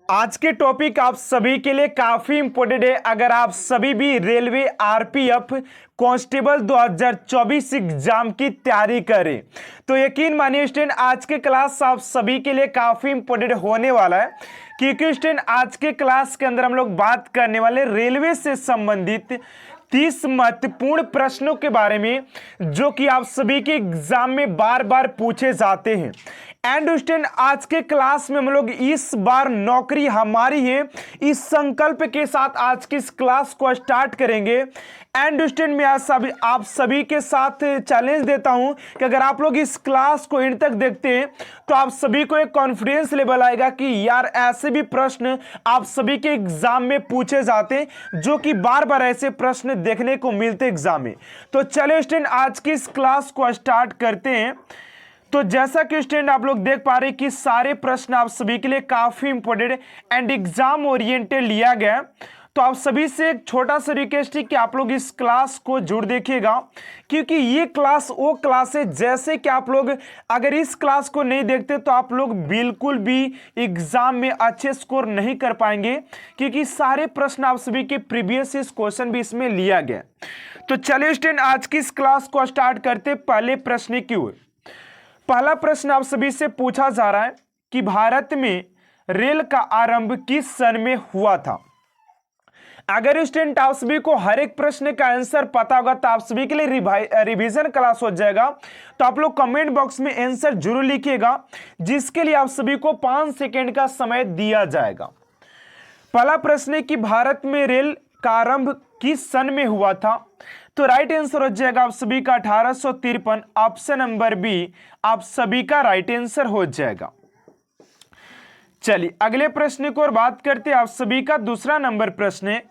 आज के टॉपिक आप सभी के लिए काफी इंपॉर्टेंट है। अगर आप सभी भी रेलवे आरपीएफ कांस्टेबल 2024 एग्जाम की तैयारी करें तो यकीन मानिए स्टूडेंट, आज के क्लास आप सभी के लिए काफी इंपॉर्टेंट होने वाला है। क्योंकि स्टूडेंट, आज के क्लास के अंदर हम लोग बात करने वाले रेलवे से संबंधित 30 महत्वपूर्ण प्रश्नों के बारे में, जो कि आप सभी के एग्जाम में बार बार पूछे जाते हैं। एंड स्टूडेंट, आज के क्लास में हम लोग इस बार नौकरी हमारी है, इस संकल्प के साथ आज की इस क्लास को स्टार्ट करेंगे। एंड स्टूडेंट, मैं आप सभी के साथ चैलेंज देता हूं कि अगर आप लोग इस क्लास को एंड तक देखते हैं तो आप सभी को एक कॉन्फिडेंस लेवल आएगा कि यार ऐसे भी प्रश्न आप सभी के एग्जाम में पूछे जाते हैं, जो कि बार बार ऐसे प्रश्न देखने को मिलते एग्जाम में। तो चलिए स्टूडेंट, आज की इस क्लास को स्टार्ट करते हैं। तो जैसा कि स्टूडेंट आप लोग देख पा रहे हैं कि सारे प्रश्न आप सभी के लिए काफी इंपॉर्टेंट एंड एग्जाम ओरिएंटेड लिया गया। तो आप सभी से एक छोटा सा रिक्वेस्ट है कि आप लोग इस क्लास को जरूर देखिएगा, क्योंकि ये क्लास वो क्लास है जैसे कि आप लोग अगर इस क्लास को नहीं देखते तो आप लोग बिल्कुल भी एग्जाम में अच्छे स्कोर नहीं कर पाएंगे, क्योंकि सारे प्रश्न आप सभी के प्रीवियस क्वेश्चन भी इसमें लिया गया। तो चलिए स्टूडेंट, आज की इस क्लास को स्टार्ट करते पहले प्रश्न की ओर। पहला प्रश्न आप सभी से पूछा जा रहा है कि भारत में रेल का आरंभ किस सन में हुआ था। अगर स्टूडेंट आप सभी को हर एक प्रश्न का आंसर पता होगा तो आप सभी के लिए रिवीजन क्लास हो जाएगा। तो आप लोग कमेंट बॉक्स में आंसर जरूर लिखिएगा, जिसके लिए आप सभी को 5 सेकेंड का समय दिया जाएगा। पहला प्रश्न है कि भारत में रेल का आरंभ किस सन में हुआ था। तो राइट आंसर हो जाएगा आप सभी का 1853। ऑप्शन नंबर बी आप सभी का राइट आंसर हो जाएगा। चलिए अगले प्रश्न को और बात करते हैं। आप सभी का दूसरा नंबर प्रश्न है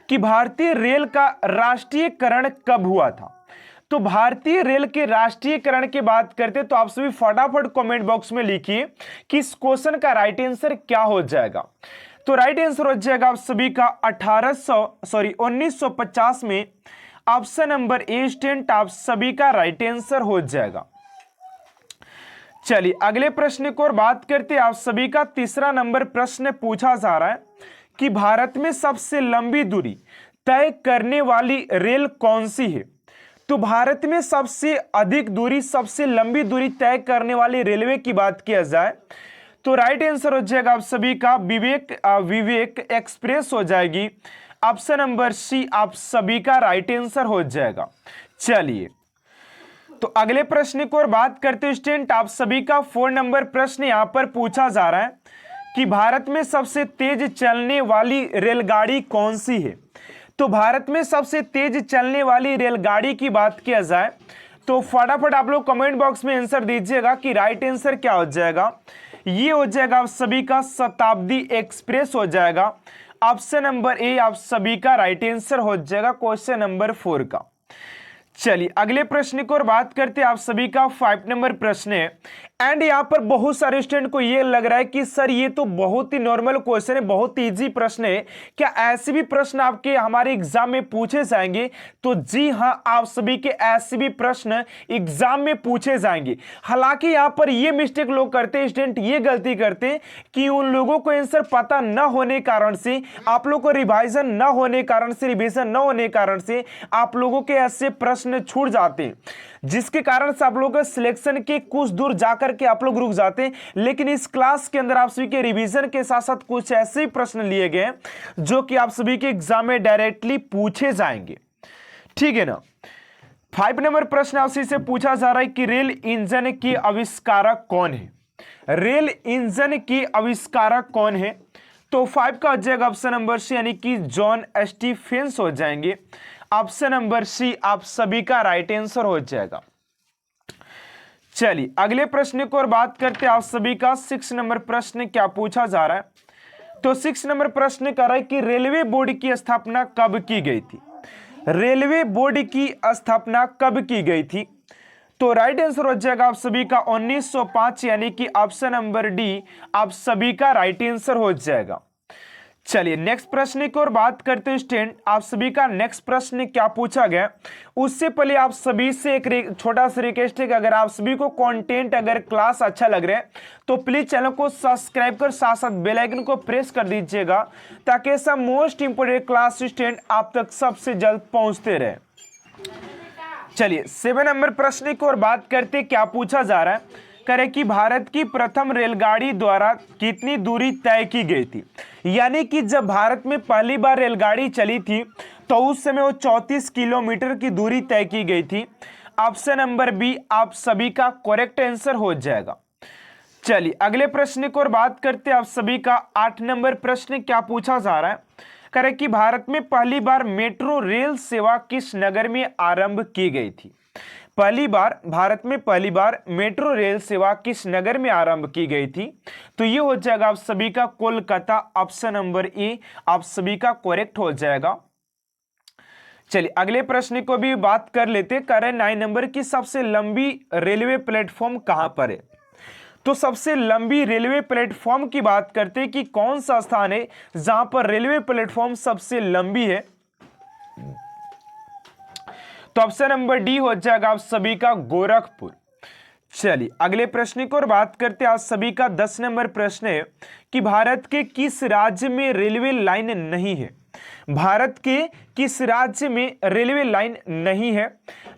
कि भारतीय रेल का राष्ट्रीयकरण कब हुआ था। तो भारतीय रेल के राष्ट्रीयकरण की बात करते तो आप सभी फटाफट कमेंट बॉक्स में लिखिए कि इस क्वेश्चन का राइट आंसर क्या हो जाएगा। तो राइट आंसर हो जाएगा आप सभी का 1950 में। ऑप्शन नंबर ए स्टूडेंट आप सभी का राइट आंसर हो जाएगा। चलिए अगले प्रश्न को और बात करते हैं। आप सभी का तीसरा नंबर प्रश्न पूछा जा रहा है कि भारत में सबसे लंबी दूरी तय करने वाली रेल कौन सी है। तो भारत में सबसे अधिक दूरी, सबसे लंबी दूरी तय करने वाली रेलवे की बात किया जाए तो राइट आंसर हो जाएगा आप सभी का विवेक एक्सप्रेस हो जाएगी। ऑप्शन नंबर सी आप सभी का राइट आंसर हो जाएगा। चलिए तो अगले प्रश्न को और बात करते हैं स्टूडेंट। आप सभी का 4 नंबर प्रश्न यहां पर पूछा जा रहा है कि भारत में सबसे तेज चलने वाली रेलगाड़ी कौन सी है। तो भारत में सबसे तेज चलने वाली रेलगाड़ी की बात किया जाए तो फटाफट आप लोग कमेंट बॉक्स में आंसर दीजिएगा कि राइट आंसर क्या हो जाएगा। ये हो जाएगा आप सभी का शताब्दी एक्सप्रेस हो जाएगा। ऑप्शन नंबर ए आप सभी का राइट आंसर हो जाएगा क्वेश्चन नंबर 4 का। चलिए अगले प्रश्न को और बात करते हैं। आप सभी का 5 नंबर प्रश्न है एंड यहां पर बहुत सारे स्टूडेंट को यह लग रहा है कि सर ये तो बहुत ही नॉर्मल क्वेश्चन है, बहुत इजी प्रश्न है, क्या ऐसे भी प्रश्न आपके हमारे एग्जाम में पूछे जाएंगे। तो जी हां, आप सभी के ऐसे भी प्रश्न एग्जाम में पूछे जाएंगे। हालांकि यहां पर ये मिस्टेक लोग करते हैं स्टूडेंट, ये गलती करते हैं कि उन लोगों को आंसर पता न होने कारण से, आप लोगों को रिवाइजन न होने कारण से, रिवीजन न होने कारण से आप लोगों के ऐसे प्रश्न छूट जाते हैं, जिसके कारण से आप लोगों के सिलेक्शन के कुछ दूर जाकर के आप लोग रुक जाते हैं। लेकिन इस क्लास के अंदर आप सभी के रिवीजन के साथ साथ कुछ ऐसे प्रश्न लिए गए जो कि आप सभी के एग्जाम में डायरेक्टली पूछे जाएंगे, ठीक है ना। 5 नंबर प्रश्न आपसे से पूछा जा रहा है कि रेल इंजन के आविष्कारक कौन है। रेल इंजन के आविष्कारक कौन है। तो 5 का हो जाएगा ऑप्शन नंबर सी यानी कि जॉन स्टीफेंस हो जाएंगे। ऑप्शन नंबर सी आप सभी का राइट आंसर हो जाएगा। चलिए अगले प्रश्न को और बात करते हैं। आप सभी का 6 नंबर प्रश्न क्या पूछा जा रहा है। तो 6 नंबर प्रश्न कर रहा है कि रेलवे बोर्ड की स्थापना कब की गई थी। रेलवे बोर्ड की स्थापना कब की गई थी। तो राइट आंसर हो जाएगा आप सभी का 1905 यानी कि ऑप्शन नंबर डी आप सभी का राइट आंसर हो जाएगा। चलिए नेक्स्ट प्रश्न की ओर बात करते हैं स्टूडेंट। आप सभी का नेक्स्ट प्रश्न क्या पूछा गया, उससे पहले आप सभी से एक छोटा सा रिक्वेस्ट है कि अगर आप सभी को कंटेंट अगर क्लास अच्छा लग रहा है तो प्लीज चैनल को सब्सक्राइब कर साथ साथ बेल आइकन को प्रेस कर दीजिएगा, ताकि ऐसा मोस्ट इंपोर्टेंट क्लास स्टूडेंट आप तक सबसे जल्द पहुंचते रहे। चलिए 7 नंबर प्रश्न की ओर बात करते क्या पूछा जा रहा है, करें कि भारत की प्रथम रेलगाड़ी द्वारा कितनी दूरी तय की गई थी। यानी कि जब भारत में पहली बार रेलगाड़ी चली थी तो उस समय वो 34 किलोमीटर की दूरी तय की गई थी। ऑप्शन नंबर बी आप सभी का करेक्ट आंसर हो जाएगा। चलिए अगले प्रश्न की ओर बात करते हैं। आप सभी का 8 नंबर प्रश्न क्या पूछा जा रहा है, करें कि भारत में पहली बार मेट्रो रेल सेवा किस नगर में आरंभ की गई थी। भारत में पहली बार मेट्रो रेल सेवा किस नगर में आरंभ की गई थी, तो ये हो जाएगा आप सभी का कोलकाता। ऑप्शन नंबर ए आप सभी का करेक्ट हो जाएगा। चलिए अगले प्रश्न को भी बात कर लेते। करें 9 नंबर की सबसे लंबी रेलवे प्लेटफॉर्म कहां पर है। तो सबसे लंबी रेलवे प्लेटफॉर्म की बात करते हैं कि कौन सा स्थान है जहां पर रेलवे प्लेटफॉर्म सबसे लंबी है, तो ऑप्शन नंबर डी हो जाएगा आप सभी का गोरखपुर। चलिए अगले प्रश्न की ओर बात करते हैं। आप सभी का 10 नंबर प्रश्न है कि भारत के किस राज्य में रेलवे लाइन नहीं है। भारत के किस राज्य में रेलवे लाइन नहीं है,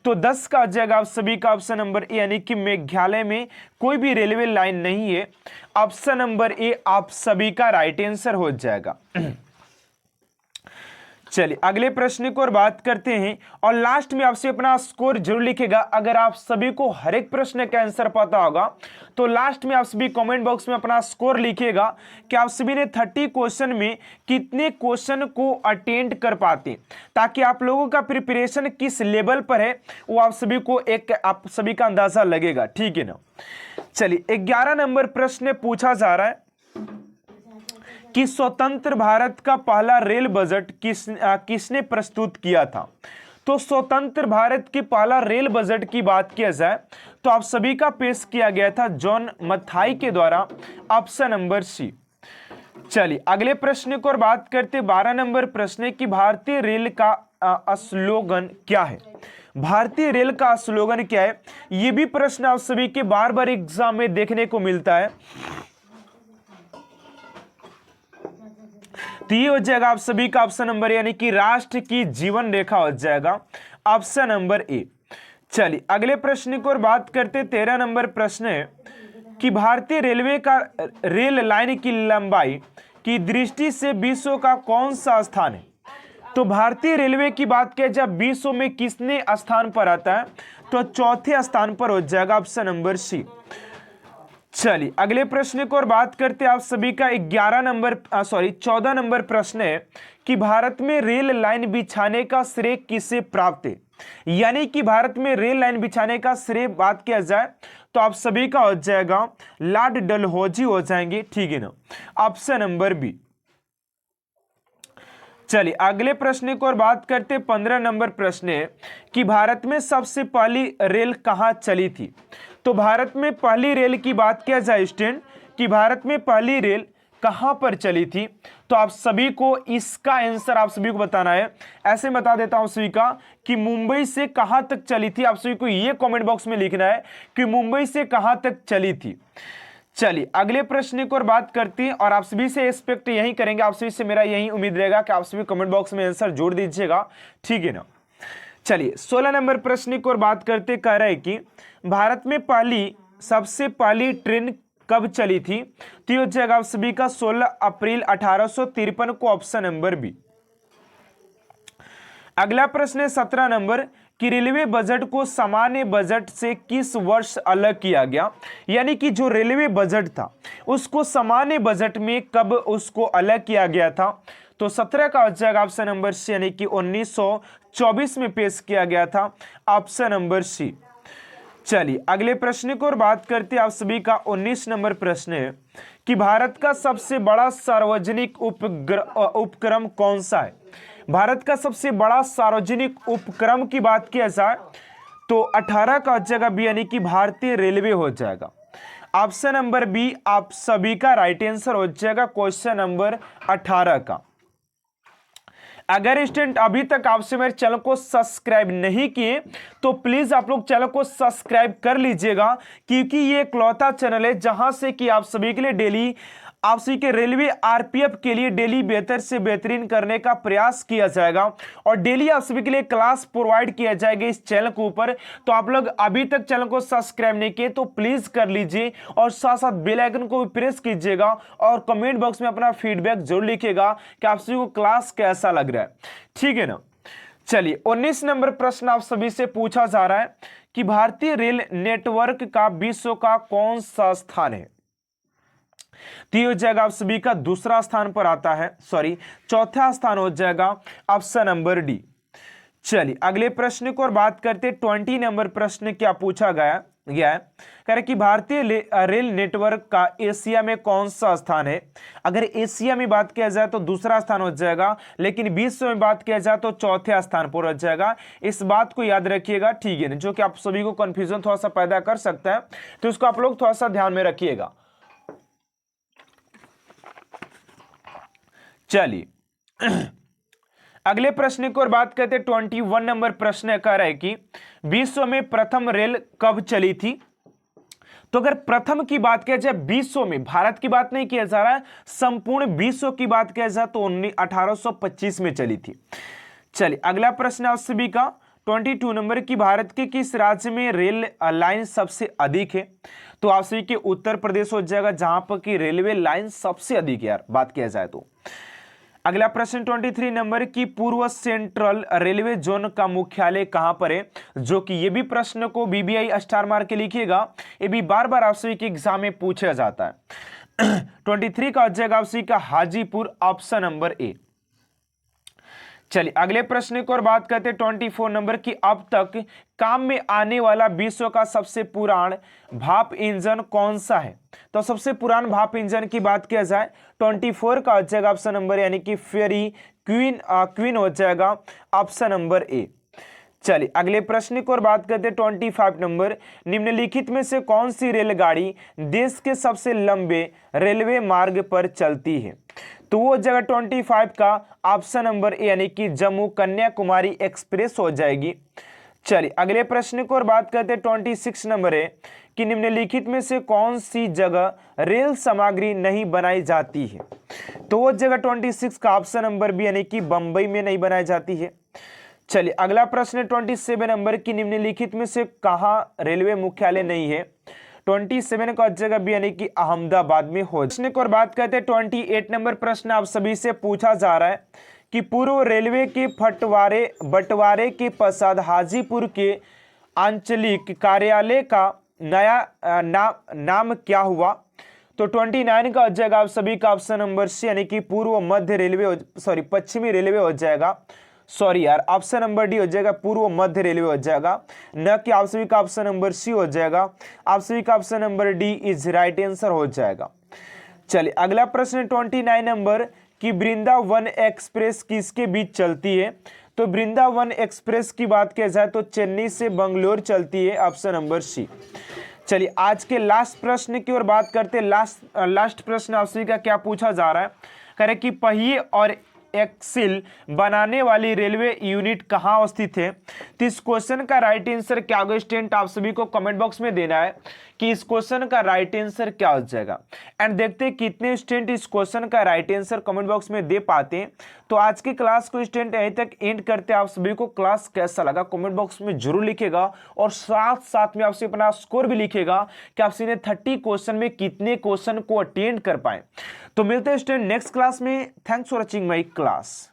तो 10 का हो जाएगा आप सभी का ऑप्शन नंबर ए, यानी कि मेघालय में कोई भी रेलवे लाइन नहीं है। ऑप्शन नंबर ए आप सभी का राइट आंसर हो जाएगा। चलिए अगले प्रश्न की ओर बात करते हैं और लास्ट में आपसे अपना स्कोर जरूर लिखेगा। अगर आप सभी को हर एक प्रश्न का आंसर पता होगा तो लास्ट में आप सभी कमेंट बॉक्स में अपना स्कोर लिखिएगा कि आप सभी ने 30 क्वेश्चन में कितने क्वेश्चन को अटेंड कर पाते, ताकि आप लोगों का प्रिपरेशन किस लेवल पर है वो आप सभी को आप सभी का अंदाजा लगेगा, ठीक है ना। चलिए 11 नंबर प्रश्न पूछा जा रहा है कि स्वतंत्र भारत का पहला रेल बजट किसने प्रस्तुत किया था। तो स्वतंत्र भारत के पहला रेल बजट की बात किया जाए तो आप सभी का पेश किया गया था जॉन मथाई के द्वारा। Option number C. चलिए अगले प्रश्न की ओर बात करते 12 नंबर प्रश्न की भारतीय रेल का स्लोगन क्या है। भारतीय रेल का स्लोगन क्या है, यह भी प्रश्न आप सभी के बार बार एग्जाम में देखने को मिलता है। तो ये हो जाएगा आप सभी का ऑप्शन नंबर, यानी कि राष्ट्र की जीवन रेखा हो जाएगा ऑप्शन नंबर ए। चलिए अगले प्रश्न की ओर बात करते 13 नंबर प्रश्न है कि भारतीय रेलवे का रेल लाइन की लंबाई की दृष्टि से विश्व का कौन सा स्थान है। तो भारतीय रेलवे की बात किया जाए विश्व में किसने स्थान पर आता है, तो चौथे स्थान पर हो जाएगा ऑप्शन नंबर सी। चलिए अगले प्रश्न की ओर बात करते हैं। आप सभी का 14 नंबर प्रश्न है कि भारत में रेल लाइन बिछाने का श्रेय किसे प्राप्त है। यानी कि भारत में रेल लाइन बिछाने का श्रेय बात किया जाए तो आप सभी का हो जाएगा लॉर्ड डलहौजी हो जाएंगे, ठीक है ना, ऑप्शन नंबर बी। चलिए अगले प्रश्न की ओर बात करते 15 नंबर प्रश्न है कि भारत में सबसे पहली रेल कहां चली थी। तो भारत में पहली रेल की बात किया जाए स्टूडेंट कि भारत में पहली रेल कहां पर चली थी, तो आप सभी को इसका आंसर आप सभी को बताना है। ऐसे बता देता हूं सभी का कि मुंबई से कहां तक चली थी। आप सभी को ये कमेंट बॉक्स में लिखना है कि मुंबई से कहां तक चली थी। चलिए अगले प्रश्न की ओर बात करते हैं और आप सभी से एक्सपेक्ट यही करेंगे, आप सभी से मेरा यही उम्मीद रहेगा कि आप सभी कमेंट बॉक्स में आंसर जोड़ दीजिएगा, ठीक है ना। चलिए 16 नंबर प्रश्न की ओर बात करते कह रहे हैं कि भारत में सबसे पहली ट्रेन कब चली थी। तो ये हो जाएगा आप सभी का 16 अप्रैल 1853 को ऑप्शन नंबर बी। अगला प्रश्न है 17 नंबर कि रेलवे बजट को सामान्य बजट से किस वर्ष अलग किया गया। यानी कि जो रेलवे बजट था उसको सामान्य बजट में कब उसको अलग किया गया था, तो 17 का हो जाएगा ऑप्शन नंबर सी, यानी कि 1924 में पेश किया गया था ऑप्शन नंबर सी। चलिए अगले प्रश्न की ओर बात करते हैं। आप सभी का 19 नंबर प्रश्न है कि भारत का सबसे बड़ा सार्वजनिक उपक्रम कौन सा है। भारत का सबसे बड़ा सार्वजनिक उपक्रम की बात किया जाए तो 18 का हो जाएगा बी, यानी कि भारतीय रेलवे हो जाएगा ऑप्शन नंबर बी आप सभी का राइट आंसर हो जाएगा क्वेश्चन नंबर 18 का। अगर स्टूडेंट अभी तक आपसे मेरे चैनल को सब्सक्राइब नहीं किए तो प्लीज आप लोग चैनल को सब्सक्राइब कर लीजिएगा, क्योंकि ये इकलौता चैनल है जहां से कि आप सभी के लिए डेली आप सभी के रेलवे आरपीएफ के लिए डेली बेहतर से बेहतरीन करने का प्रयास किया जाएगा और डेली आप सभी के लिए क्लास प्रोवाइड किया जाएगा इस चैनल के ऊपर। तो आप लोग अभी तक चैनल को सब्सक्राइब नहीं किए तो प्लीज कर लीजिए और साथ साथ बेल आइकन को भी प्रेस कीजिएगा और कमेंट बॉक्स में अपना फीडबैक जरूर लिखिएगा कि आप सभी को क्लास कैसा लग रहा है, ठीक है ना। चलिए 19 नंबर प्रश्न आप सभी से पूछा जा रहा है कि भारतीय रेल नेटवर्क का विश्व का कौन सा स्थान है। तो ये हो जाएगा आप सभी का दूसरा स्थान पर आता है, सॉरी चौथा स्थान हो जाएगा ऑप्शन नंबर डी। चलिए अगले प्रश्न को और बात करते 20 नंबर प्रश्न क्या पूछा गया है, कह रहे कि भारतीय रेल नेटवर्क का एशिया में कौन सा स्थान है। अगर एशिया में बात किया जाए तो दूसरा स्थान हो जाएगा, लेकिन विश्व में बात किया जाए तो चौथे स्थान पर हो जाएगा। इस बात को याद रखिएगा, ठीक है, जो कि आप सभी को कंफ्यूजन थोड़ा सा पैदा कर सकता है, तो इसको आप लोग थोड़ा सा ध्यान में रखिएगा। चलिए अगले प्रश्न की ओर बात करते 21 नंबर प्रश्न कह रहा है कि विश्व में प्रथम रेल कब चली थी। तो अगर प्रथम की बात किया जाए विश्व में, भारत की बात नहीं किया जा रहा है, संपूर्ण विश्व की बात किया जाए तो 1825 में चली थी। चलिए अगला प्रश्न आप सभी का 22 नंबर की भारत के किस राज्य में रेल लाइन सबसे अधिक है। तो आप सभी के उत्तर प्रदेश हो जाएगा जहां पर की रेलवे लाइन सबसे अधिक है यार बात किया जाए तो। अगला प्रश्न 23 नंबर की पूर्व सेंट्रल रेलवे जोन का मुख्यालय कहां पर है, जो कि ये भी प्रश्न को बीबीआई स्टार मार के लिखिएगा, ये भी बार बार आप सभी के एग्जाम में पूछा जाता है। 23 का हो जाएगा आप सभी का हाजीपुर, ऑप्शन नंबर ए। चलिए अगले प्रश्न की ओर बात करते हैं 24 नंबर की अब तक काम में आने वाला विश्व का सबसे पुरान भाप इंजन कौन सा है। तो सबसे पुरान भाप इंजन की बात किया जाए 24 का हो जाएगा ऑप्शन नंबर यानी कि फेरी क्वीन हो जाएगा ऑप्शन नंबर ए। चलिए अगले प्रश्न की ओर बात करते हैं 25 नंबर, निम्नलिखित में से कौन सी रेलगाड़ी देश के सबसे लंबे रेलवे मार्ग पर चलती है। तो वो जगह 25 का ऑप्शन नंबर ए यानी कि जम्मू कन्याकुमारी एक्सप्रेस हो जाएगी। चलिए अगले प्रश्न की ओर बात करते हैं 26 नंबर है कि निम्नलिखित में से कौन सी जगह रेल सामग्री नहीं बनाई जाती है। तो वो जगह 26 का ऑप्शन नंबर बी यानी कि बंबई में नहीं बनाई जाती है। चलिए अगला प्रश्न 27 नंबर की निम्नलिखित में से कहां रेलवे मुख्यालय नहीं है। 27 का जगह बी यानी कि अहमदाबाद में हो। प्रश्न को और बात करते हैं 28 नंबर प्रश्न आप सभी से पूछा जा रहा है कि पूर्व रेलवे के बंटवारे के पश्चात हाजीपुर के आंचलिक कार्यालय का नया नाम क्या हुआ। तो 29 का हो जाएगा आप सभी का ऑप्शन नंबर सी यानी कि पूर्व मध्य रेलवे पश्चिमी रेलवे हो जाएगा, सॉरी यार ऑप्शन नंबर डी हो जाएगा पूर्व मध्य रेलवे हो जाएगा, न कि आप सभी का ऑप्शन नंबर सी हो जाएगा। आप सभी का option number D is right answer हो जाएगा। चलिए अगला प्रश्न 29 नंबर कि वृंदावन एक्सप्रेस किसके बीच चलती है। तो वृंदावन एक्सप्रेस की बात किया जाए तो चेन्नई से बंगलोर चलती है, ऑप्शन नंबर सी। चलिए आज के लास्ट प्रश्न की ओर बात करते हैं। लास्ट प्रश्न आप सभी का क्या पूछा जा रहा है, करें कि पहिए और एक्सिल बनाने वाली रेलवे यूनिट कहां स्थित है। तो इस क्वेश्चन का राइट आंसर क्या होगा स्टूडेंट, आप सभी को कमेंट बॉक्स में देना है कि इस क्वेश्चन का राइट आंसर क्या हो जाएगा। एंड देखते हैं कितने स्टूडेंट इस क्वेश्चन का राइट आंसर कमेंट बॉक्स में दे पाते हैं। तो आज की क्लास को स्टूडेंट यहीं तक एंड करते हैं। आप सभी को क्लास कैसा लगा कमेंट बॉक्स में जरूर लिखेगा और साथ साथ में आपसे अपना स्कोर भी लिखेगा कि आप सीधे 30 क्वेश्चन में कितने क्वेश्चन को अटेंड कर पाए। तो मिलते हैं स्टूडेंट नेक्स्ट क्लास में। Thanks for watching my class.